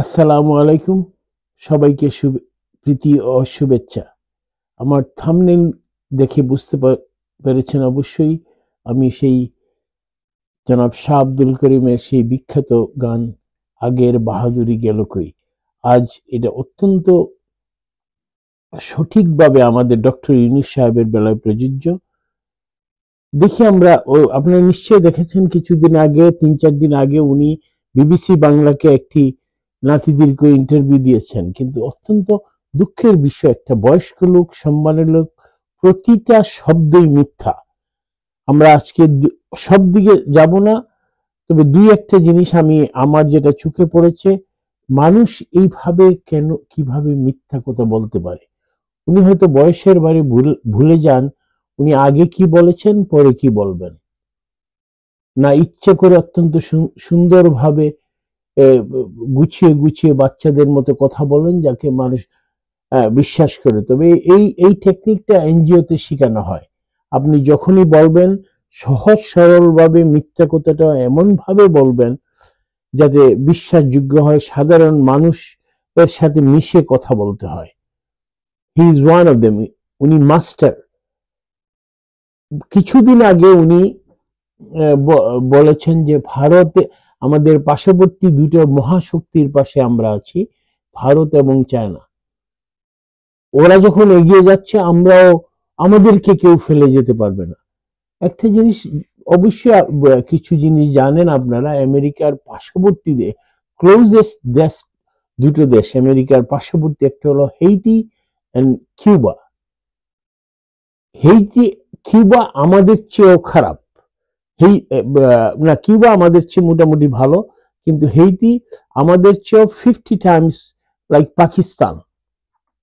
আসসালামু আলাইকুম, সবাইকে প্রীতি ও শুভেচ্ছা। আমার থাম্বনেল দেখে বুঝতে পেরেছেন অবশ্যই আমি সেই জনাব শাহ আব্দুল করিমের সেই বিখ্যাত গান আগের বাহাদুরি গেল কই। আজ এটা অত্যন্ত সঠিকভাবে আমাদের ডক্টর ইউনূস সাহেবের বেলায় প্রযোজ্য। দেখি আমরা আপনারা নিশ্চয়ই দেখেছেন কিছুদিন আগে, ৩-৪ দিন আগে উনি বিবিসি বাংলাকে একটি নাতিদীর্ঘ ইন্টারভিউ দিয়েছেন, কিন্তু অত্যন্ত দুঃখের বিষয়, একটা বয়স্ক লোক, সম্মানের লোক, প্রতিটা শব্দই মিথ্যা। আমরা আজকে সব দিকে যাব না, তবে দুই একটা জিনিস আমার যেটা চোখে পড়েছে, মানুষ এইভাবে কেন কিভাবে মিথ্যা কথা বলতে পারে। উনি হয়তো বয়সের বারে ভুলে যান উনি আগে কি বলেছেন, পরে কি বলবেন। না ইচ্ছে করে অত্যন্ত সুন্দরভাবে গুছিয়ে গুছিয়ে বাচ্চাদের মতো কথা বলেন যাকে মানুষ বিশ্বাস করে। তবে এই টেকনিকটা এনজিওতে শেখানো হয়। আপনি যখনই বলবেন সহজ সরলভাবে মিথ্যা কথাটা এমন ভাবে বলবেন যাতে বিশ্বাসযোগ্য হয়, সাধারণ মানুষ এর সাথে মিশে কথা বলতে হয়। He is one of them, উনি মাস্টার। কিছুদিন আগে উনি বলেছেন যে ভারতে আমাদের পার্শ্ববর্তী দুটো মহাশক্তির পাশে আমরা আছি, ভারত এবং চায়না। ওরা যখন এগিয়ে যাচ্ছে আমরাও, আমাদেরকে কেউ ফেলে যেতে পারবে না। একটা জিনিস অবশ্যই কিছু জিনিস জানেন আপনারা, আমেরিকার পার্শ্ববর্তী ক্লোজেস্ট দেশ দুটো দেশ আমেরিকার পার্শ্ববর্তী, একটা হলো হেইটি এন্ড কিউবা। কিউবা আমাদের চেয়েও খারাপ। কিউবা আমাদের চেয়ে মোটামুটি ভালো, কিন্তু হেইতি আমাদের চেয়েও 50 টাইমস লাইক পাকিস্তান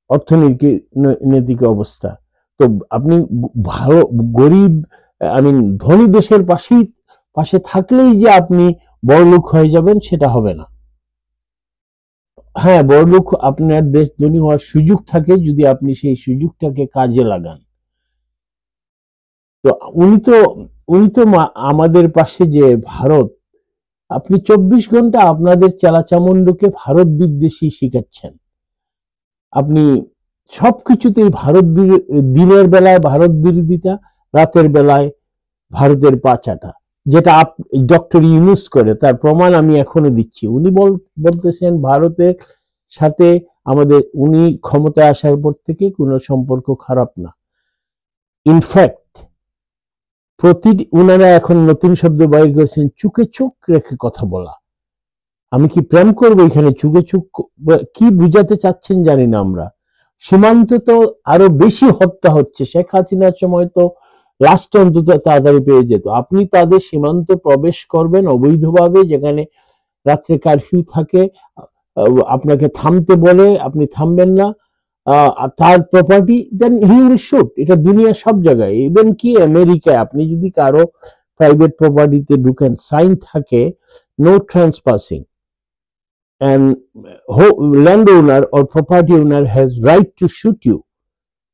অর্থনৈতিক অবস্থা। তো আপনি ভালো গরিব ধনী দেশের পাশে থাকলেই যে আপনি বড়লোক হয়ে যাবেন সেটা হবে না। হ্যাঁ, বড়লোক আপনার দেশ ধনী হওয়ার সুযোগ থাকে যদি আপনি সেই সুযোগটাকে কাজে লাগান। তো উনি তো আমাদের পাশে যে ভারত, আপনি 24 ঘন্টা আপনাদের চালাচামুন্ডকে ভারত বিদ্বেষী শিখাচ্ছেন। আপনি সবকিছুতেই দিনের বেলায় ভারত বিরোধিতা, রাতের বেলায় ভারতের পাচাটা, যেটা ডক্টর ইউনূস করে, তার প্রমাণ আমি এখনো দিচ্ছি। উনি বলতেছেন ভারতের সাথে উনি ক্ষমতায় আসার পর থেকে কোনো সম্পর্ক খারাপ না। ইনফ্যাক্ট উনারা এখন নতুন শব্দ বাইর করেছেন, চুকে চোখ রেখে কথা বলা। আমি কি প্রেম করবো এখানে? চুকে চুক কি বুঝাতে চাচ্ছেন জানি না আমরা। সীমান্ত তো আরো বেশি হত্যা হচ্ছে। শেখ হাসিনার সময় তো লাস্ট অন্তত তাড়াতাড়ি পেয়ে যেত। আপনি তাদের সীমান্ত প্রবেশ করবেন অবৈধভাবে, যেখানে রাত্রে কারফিউ থাকে, আপনাকে থামতে বলে, আপনি থামবেন না, তার property, then he will shoot. এটা দুনিয়া সব জায়গায়, ইভেন কি আমেরিকায় আপনি যদি কারো প্রাইভেট প্রপার্টিতে ঢুকেন, সাইন থাকে no ট্রান্সপাসিং and landowner or property owner has right to shoot you।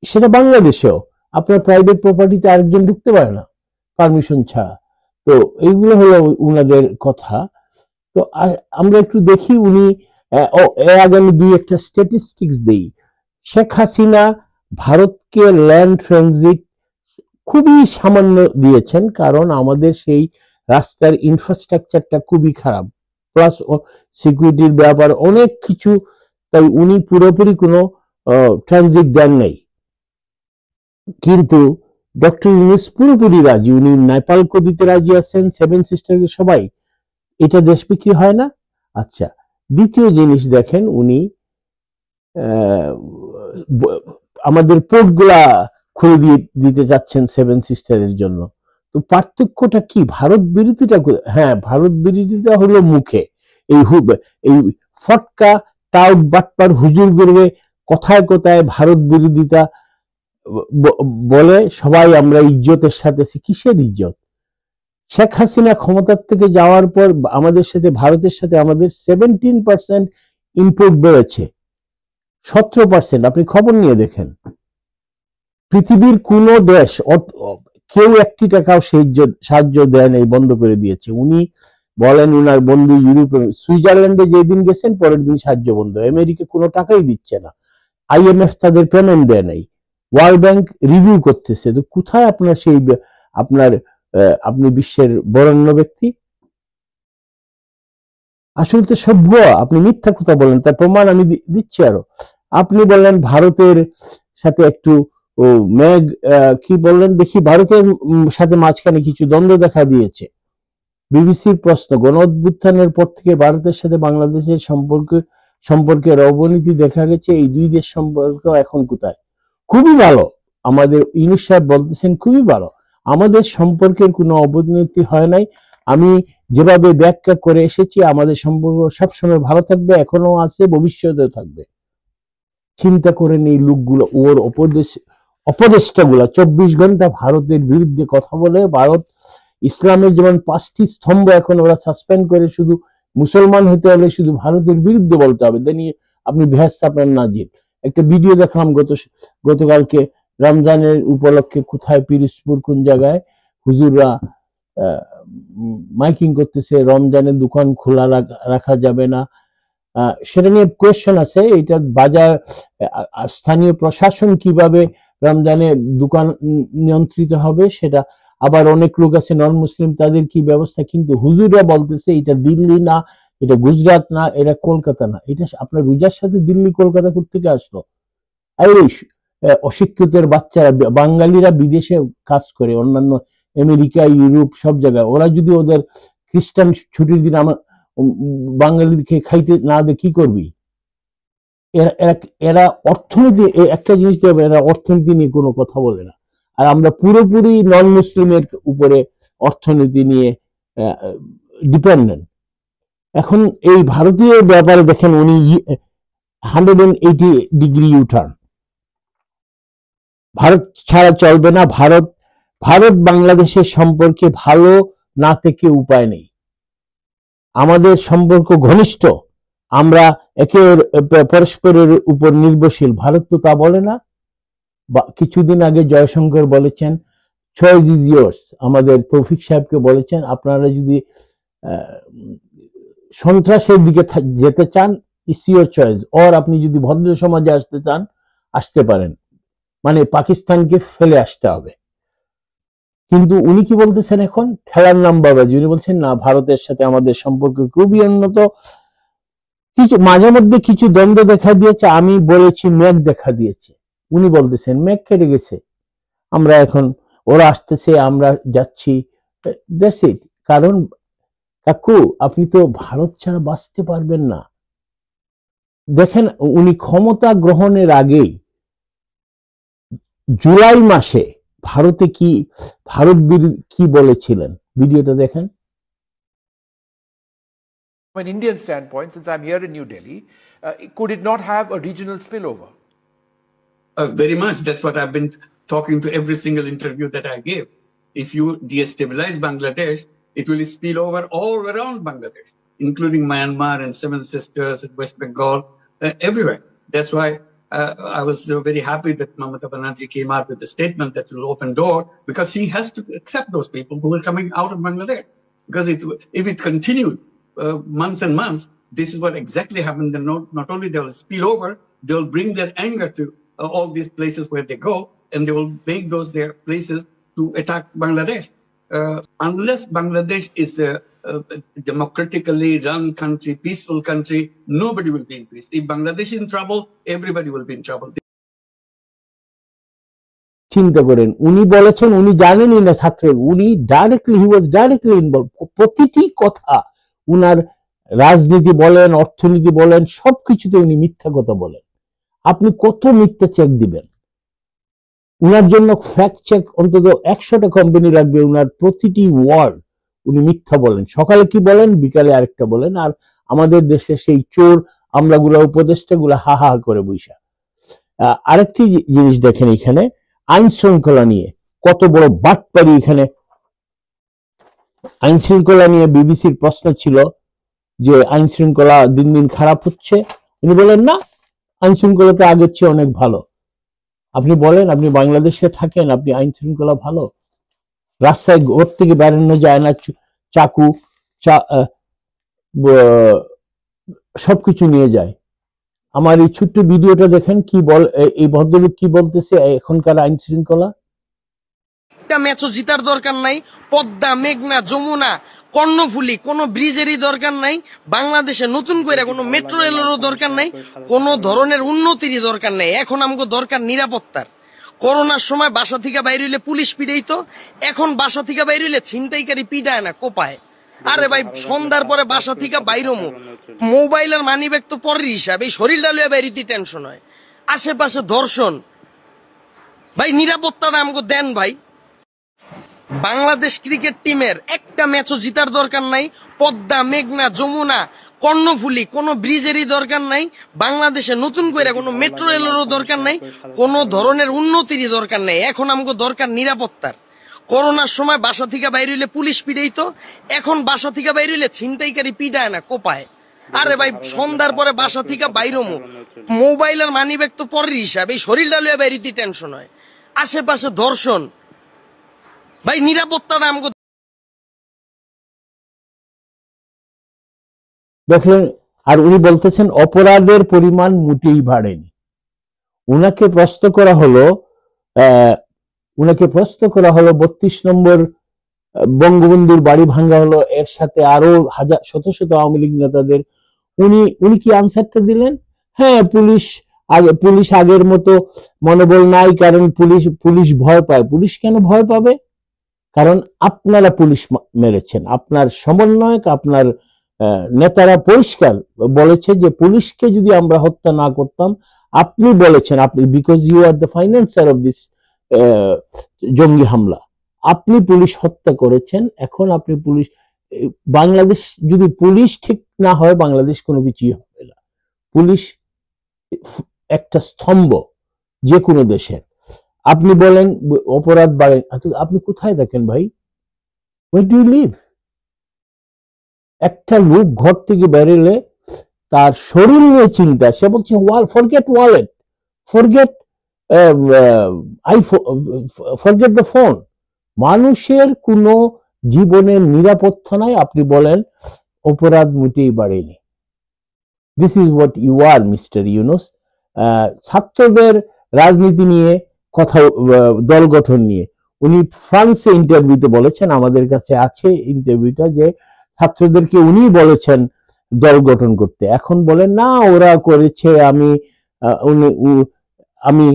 সেটা বাংলাদেশেও আপনার প্রাইভেট প্রপার্টিতে আরেকজন ঢুকতে পারে না পারমিশন ছাড়া। তো এইগুলো হলো উনাদের কথা। তো আমরা একটু দেখি উনি আগামী দুই একটা স্ট্যাটিস্টিক্স দেই। শেখ হাসিনা ভারতকে ল্যান্ড ট্রানজিট খুবই সামান্য দিয়েছেন, কারণ আমাদের সেই রাস্তার ইনফ্রাস্ট্রাকচারটা খুবই খারাপ, প্লাস সিকিউরিটির ব্যাপার অনেক কিছু, তাই উনি পুরোপুরি কোনো ট্রানজিট দেন নাই। কিন্তু ডক্টর ইউনূস পুরোপুরি রাজি, উনি নেপালকে দিতে রাজি আছেন, সেভেন সিস্টারকে, সবাই। এটা দেশ বিক্রি হয় না। আচ্ছা, দ্বিতীয় জিনিস দেখেন, উনি আমাদের পোর্টগুলা খুলে দিতে যাচ্ছেন সেভেন সিস্টারের জন্য। তো পার্থক্যটা কি? ভারত বিরোধিতা, হ্যাঁ ভারত বিরোধিতা হলো মুখে, এই ফটকা টাউট বাটপার হুজুর করবে, কথায় কথায় ভারত বিরোধিতা বলে সবাই আমরা ইজ্জতের সাথে। কিসের ইজ্জত? শেখ হাসিনা ক্ষমতার থেকে যাওয়ার পর আমাদের সাথে, ভারতের সাথে আমাদের 17% ইম্পোর্ট বেড়েছে, 17%। আপনি খবর নিয়ে দেখেন, পৃথিবীর কোন দেশ কেউ 1 টাকাও সাহায্য দেয় নাই, বন্ধ করে দিয়েছে। উনি বলেন উনার বন্ধু ইউরোপে, সুইজারল্যান্ডে যেদিন গেছেন পরের দিন সাহায্য বন্ধ, আমেরিকা কোনো টাকাই দিচ্ছে না, IMF তাদের পেমেন্ট দেয় নাই, ওয়ার্ল্ড ব্যাংক রিভিউ করতেছে। তো কোথায় আপনার সেই আপনার আপনি বিশ্বের বরেণ্য ব্যক্তি? আসলে তো সব ভুয়া, আপনি মিথ্যা কথা বলেন, তার প্রমাণ আমি দিচ্ছি আরো। আপনি বললেন ভারতের সাথে একটু মেঘ কি বললেন দেখি, ভারতের সাথে মাঝখানে কিছু দ্বন্দ্ব দেখা দিয়েছে। বিবিসির প্রশ্ন, গণ অভ্যুত্থানের পর থেকে ভারতের সাথে বাংলাদেশের সম্পর্কের অবনতি দেখা গেছে, এই দুই দেশ সম্পর্ক এখন কোথায়? খুবই ভালো, আমাদের ইউনূস সাহেব বলতেছেন খুবই ভালো, আমাদের সম্পর্কের কোনো অবনতি হয় নাই। আমি যেভাবে ব্যাখ্যা করে এসেছি, আমাদের সম্পর্ক সবসময় ভালো থাকবে, এখনো আছে, ভবিষ্যতেও থাকবে। চিন্তা করেন এই লোকগুলো, ওর অপদেষ্টাগুলা 24 ঘন্টা ভারতের বিরুদ্ধে কথা বলে। ভারত ইসলামের যেমন 5টি স্তম্ভ, এখন ওরা সাসপেন্ড করে, শুধু মুসলমান হতে হলে শুধু ভারতের বিরুদ্ধে বলতে হবে, দেন আপনি ভেস্ত আপনার নাজির। একটা ভিডিও দেখলাম গতকালকে রমজানের উপলক্ষে, কোথায় পিরোজপুর কোন জায়গায় হুজুররা মাইকিং করতেছে, রমজানের দোকান খোলা রাখা যাবে না, সেটা নিয়ে কোয়েশ্চেন আছে। এটা বাজার স্থানীয় প্রশাসন কিভাবে রমজানে দোকান নিয়ন্ত্রিত হবে সেটা, আবার অনেক লোক আছে নন মুসলিম, তাদের কি ব্যবস্থা, কিন্তু হুজুররা বলতেছে এটা দিল্লি না, এটা গুজরাট না, এটা কলকাতা না। এটা আপনার রোজার সাথে দিল্লি কলকাতা কোথেকে আসলো? এই অশিক্ষিতের বাচ্চারা, বাঙালিরা বিদেশে কাজ করে, অন্যান্য আমেরিকা ইউরোপ সব জায়গায়, ওরা যদি ওদের খ্রিস্টান ছুটির দিন আমার বাঙালিকে খাইতে না দে কি করবি? এরা অর্থনীতি, একটা জিনিস দেবে, এরা অর্থনীতি নিয়ে কোনো কথা বলে না, আর আমরা পুরোপুরি নন মুসলিমের উপরে অর্থনীতি নিয়ে ডিপেন্ডেন্ট। এখন এই ভারতীয় ব্যাপারে দেখেন, উনি 180 ডিগ্রি ইউটার্ন, ভারত ছাড়া চলবে না, ভারত বাংলাদেশের সম্পর্কে ভালো না থেকে উপায় নেই, আমাদের সম্পর্ক ঘনিষ্ঠ, আমরা একে পরস্পরের উপর নির্ভরশীল। ভারত তো তা বলে না। কিছুদিন আগে জয়শঙ্কর বলেছেন চয়েস ইজ ইয়ার্স, আমাদের তৌফিক সাহেবকে বলেছেন আপনারা যদি সন্ত্রাসের দিকে যেতে চান, ইটস ইয়োর চয়েস, অর আপনি যদি ভদ্র সমাজে আসতে চান আসতে পারেন, মানে পাকিস্তানকে ফেলে আসতে হবে। কিন্তু উনি কি বলতেছেন এখন? খেলার নাম বাবাজি। উনি বলছেন না, ভারতের সাথে আমাদের সম্পর্ক খুবই উন্নত। কিছু মাঝে মধ্যে কিছু দ্বন্দ্ব দেখা দিয়েছে, আমি বলেছি মেঘ দেখা দিয়েছে, উনি বলতেছেন মেঘ কেটে গেছে, আমরা এখন, ওরা আসতেছে আমরা যাচ্ছি, দ্যাটস ইট। কারণ কাকু আপনি তো ভারত ছাড়া বাঁচতে পারবেন না। দেখেন, উনি ক্ষমতা গ্রহণের আগেই জুলাই মাসে ভারতে ভারত কি বলেছিলেন, ভিডিওটা দেখেন। From an Indian standpoint, since I'm here in New Delhi, could it not have a regional spillover? Very much. That's what I've been talking to every single interview that I gave. If you destabilize Bangladesh, it will spill over all around Bangladesh, including Myanmar and Seven Sisters and West Bengal, everywhere. That's why I was very happy that Mamata Banerjee came out with the statement that will open door, because he has to accept those people who are coming out of Bangladesh. Because if it continued months and months, this is what exactly happened. Then not only they will spill over, they will bring their anger to all these places where they go, and they will make those their places to attack Bangladesh. Unless Bangladesh is a democratically run country, peaceful country, nobody will be in peace. If Bangladesh is in trouble, everybody will be in trouble. চিন্তা করেন, উনি বলেছেন উনি জানেনই না ছাত্র, উনি directly, হি ওয়াজ directly involve, প্রতিটি কথা উনার রাজনীতি বলেন, অর্থনীতি বলেন, সবকিছুতে উনি মিথ্যা কথা বলেন। আপনি কত মিথ্যা চেক দিবেন? উনার জন্য ফ্যাক্ট চেক অন্তত 100টা কোম্পানি লাগবে, উনার প্রতিটি ওয়ার্ড উনি মিথ্যা বলেন, সকালে কি বলেন বিকালে আরেকটা বলেন, আর আমাদের দেশে সেই চোর আমলাগুলা উপদেষ্টাগুলা হা হা করে বৈশা। আরেকটি জিনিস দেখেন, এখানে আইন শৃঙ্খলা নিয়ে কত বড় বাটপারি। এখানে আইন শৃঙ্খলা নিয়ে বিবিসির প্রশ্ন ছিল যে আইন শৃঙ্খলা দিন দিন খারাপ হচ্ছে, উনি বলেন না, আইন শৃঙ্খলা তো আগের চেয়ে অনেক ভালো। আপনি বলেন, আপনি বাংলাদেশে থাকেন, আপনি আইন শৃঙ্খলা ভালো? রাস্তায় ঘর থেকে বেরানো যায় না, চাকু সবকিছু নিয়ে যায়। আমার এই ছোট্ট ভিডিওটা দেখেন, কি বল এই ভদ্রলোক কি বলতেছে এখনকার আইন শৃঙ্খলা। একটা ম্যাচও জিতার দরকার নাই, পদ্মা, মেঘনা, যমুনা, কর্ণফুলী কোনো ব্রিজেরই দরকার নাই, বাংলাদেশে নতুন করে কোনো মেট্রো রেলেরও দরকার নাই, কোনো ধরনের উন্নতিরই দরকার নাই। এখন আমাকে দরকার নিরাপত্তার। করোনার সময় বাসা থেকে বাইরে হইলে পুলিশ পিড়াইতো, এখন বাসা থেকে বাইরে হইলে ছিনতাইকারী পিডায় না, কোপায়। আরে ভাই, সন্ধ্যার পরে বাসা থেকে বাইরমু, মোবাইল আর মানি ব্যাগ তো পরের হিসাব, এই শরীরটা লইয়া বাইরিতে টেনশন হয়। আশেপাশে ধর্ষণ, ভাই নিরাপত্তাটা আমাকে দেন ভাই। বাংলাদেশ ক্রিকেট টিমের একটা ম্যাচও জিতার দরকার নাই, পদ্মা, মেঘনা, যমুনা, কর্ণফুলী কোনো ব্রিজেরই দরকার নাই, বাংলাদেশে নতুন করে কোনো মেট্রো রেলেরও দরকার নাই, কোনো ধরনের উন্নতিরই দরকার নাই। এখন আমাকে দরকার নিরাপত্তার। করোনার সময় বাসা থেকে বাইরে হইলে পুলিশ পিড়াইতো, এখন বাসা থেকে বাইরে হইলে ছিনতাইকারী পিডায় না, কোপায়। আরে ভাই, সন্ধ্যার পরে বাসা থেকে বাইরমু, মোবাইল আর মানি ব্যাগ তো পরের হিসাব, এই শরীরটা লইয়া বাইরিতে টেনশন হয়। আশেপাশে ধর্ষণ, ভাই নিরাপত্তাটা আমাকে দেখলেন। আর উনি বলতেছেন অপরাধের পরিমাণ মোটেই বাড়েনি। উনাকে প্রশ্ন করা হলো 32 নম্বর বঙ্গবন্ধুর বাড়ি ভাঙ্গা হলো, এর সাথে আরো শত শত আওয়ামী লীগ নেতাদের। উনি কি আনসারটা দিলেন? হ্যাঁ, পুলিশ আগের মতো মনোবল নাই, কারণ পুলিশ ভয় পায়। পুলিশ কেন ভয় পাবে? কারণ আপনারা পুলিশ মেরেছেন। আপনার সমন্বয়ক, আপনার নেতারা পরিষ্কার বলেছে যে পুলিশকে যদি আমরা হত্যা না করতাম, আপনি বলেছেন, আপনি because you are the financier of this জঙ্গি হামলা, আপনি পুলিশ হত্যা করেছেন। এখন আপনি বাংলাদেশ যদি পুলিশ ঠিক না হয়, বাংলাদেশ কোনো কিছুই হবে না। পুলিশ একটা স্তম্ভ যে কোনো দেশের। আপনি বলেন অপরাধ বাড়ে, আপনি কোথায় দেখেন ভাই? where do you live? একটা লোক ঘর থেকে বেরোলে তার শরীর নিয়ে চিন্তা। সে বলছে forget wallet, forget forget the phone. মানুষের কোনো জীবনের নিরাপত্তা নাই। আপনি বলেন অপরাধ মোটেই বাড়েনি। This is what you are, mister Yunus. ছাত্রদের রাজনীতি নিয়ে কথা, দল গঠন নিয়ে উনি ফ্রান্সে ইন্টারভিউতে বলেছেন, আমাদের কাছে আছে ইন্টারভিউটা, যে ছাত্রদেরকে উনি বলেছেন দল গঠন করতে। এখন বলেন না ওরা করেছে, আমি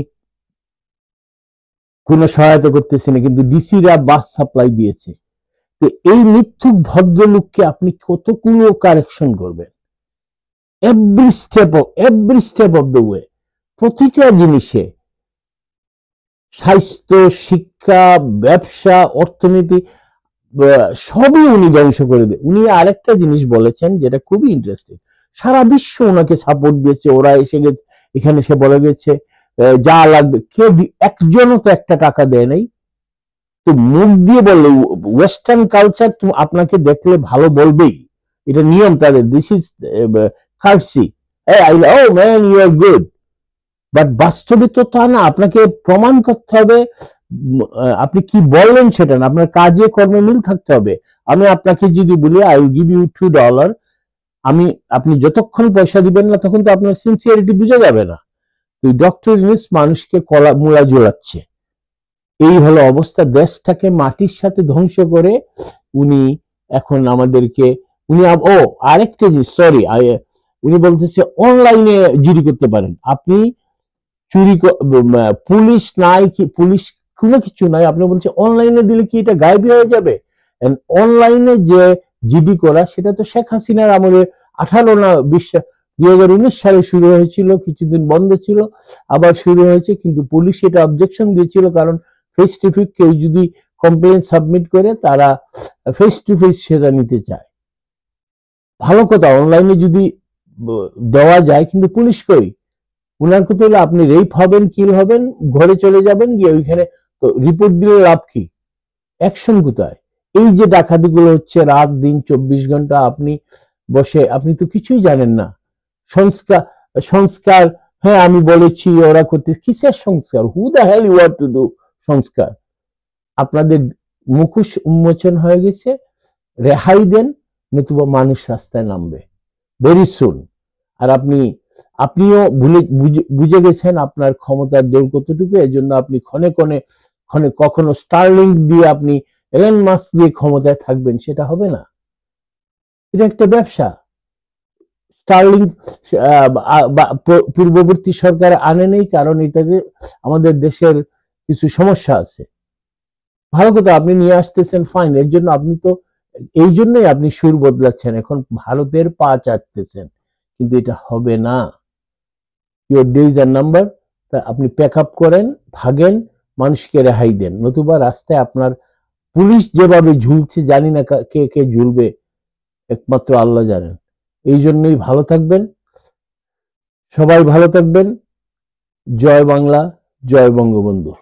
কোনো সহায়তা করতেছি না, কিন্তু ডিসিরা বাস সাপ্লাই দিয়েছে। তো এই মিথ্যুক ভদ্রলোককে আপনি কতগুলো কারেকশন করবেন? Every step of the way, প্রতিটা জিনিসে, স্বাস্থ্য, শিক্ষা, ব্যবসা, অর্থনীতি, সবই উনি ধ্বংস করে দেয়। উনি আরেকটা জিনিস বলেছেন যেটা খুবই ইন্টারেস্টিং, সারা বিশ্ব ওনাকে সাপোর্ট দিয়েছে, ওরা এসে গেছে এখানে, সে বলে গেছে যা লাগবে। কেউ একজনও তো একটা টাকা দেয় নাই। তো মুখ দিয়ে বললে, ওয়েস্টার্ন কালচার আপনাকে দেখলে ভালো বলবেই, এটা নিয়ম তাদের। দিস ইজ কার্সি, oh man you are good, but বাস্তবে তো তা না। আপনাকে প্রমাণ করতে হবে, আপনি কি বললেন সেটা না, আপনার কাজে কর্মে মিল থাকতে হবে। আমি আপনাকে যদি বলি আই উইল গিভ ইউ $2, আপনি যতক্ষণ পয়সা দিবেন না তখন তো আপনার সিনসিয়ারিটি বোঝা যাবে না। তো ডক্টর ইউনূস মানুষকে মূলা ঝোলাচ্ছে। এই হলো অবস্থা। দেশটাকে মাটির সাথে ধ্বংস করে উনি এখন আমাদেরকে, আরেকটা জিনিস, সরি, উনি বলতেছে অনলাইনে জিডি করতে পারেন। আপনি পুলিশ নাই, কি পুলিশ কোনো কিছু নাই, আপনি বলছেন অনলাইনে দিলে কি এটা গায়েব হয়ে যাবে? অনলাইনে যে জিডি করা, সেটা তো শেখ হাসিনার আমলে 2019 সালে শুরু হয়েছিল, কিছুদিন বন্ধ ছিল, আবার শুরু হয়েছে, কিন্তু পুলিশ এটা অবজেকশন দিয়েছিল, কারণ ফেস টু ফেস কেউ যদি কমপ্লেন সাবমিট করে, তারা ফেস টু ফেস সেটা নিতে চায়। ভালো কথা, অনলাইনে যদি দেওয়া যায়, কিন্তু পুলিশ কই? উনার কথা হলো আপনি রেপ হবেন, কিল হবেন, ঘরে চলে যাবেন, গিয়ে ওইখানে রিপোর্ট দিলে লাভ কি? অ্যাকশন কোথায়? এই যে ডাকাতিগুলো হচ্ছে রাত দিন 24 ঘন্টা, আপনি বসে, আপনি তো কিছুই জানেন না। সংস্কার, হ্যাঁ আমি বলেছি ওরা করতে, কিসের সংস্কার? Who the hell you are to do সংস্কার? আপনাদের মুখোশ উন্মোচন হয়ে গেছে, রেহাই দেন। নতুবা মানুষ রাস্তায় নামবে ভেরি সুন। আর আপনিও বুঝে গেছেন আপনার ক্ষমতার দৌড় কতটুকু, এজন্য আপনি ক্ষণে কখনো স্টারলিংক দিয়ে আপনি এলন মাস্ক দিয়ে ক্ষমতায় থাকবেন, সেটা হবে না। এটা একটা ব্যবসা। স্টারলিংক পূর্ববর্তী সরকার আনে নেই, কারণ এটাতে আমাদের দেশের কিছু সমস্যা আছে। ভালো কথা, আপনি নিয়ে আসতেছেন, ফাইন। এর জন্য আপনি তো এই জন্যই আপনি সুর বদলাচ্ছেন, এখন ভারতের পা চাটতেছেন, কিন্তু এটা হবে না। Your days are number. তা আপনি প্যাক আপ করেন, ভাগেন, মানুষকে রেহাই দেন, নতুবা রাস্তায় আপনার পুলিশ যেভাবে ঝুলছে, জানি না কে কে ঝুলবে, একমাত্র আল্লাহ জানেন। এই জন্যই ভালো থাকবেন, সবাই ভালো থাকবেন। জয় বাংলা, জয় বঙ্গবন্ধু।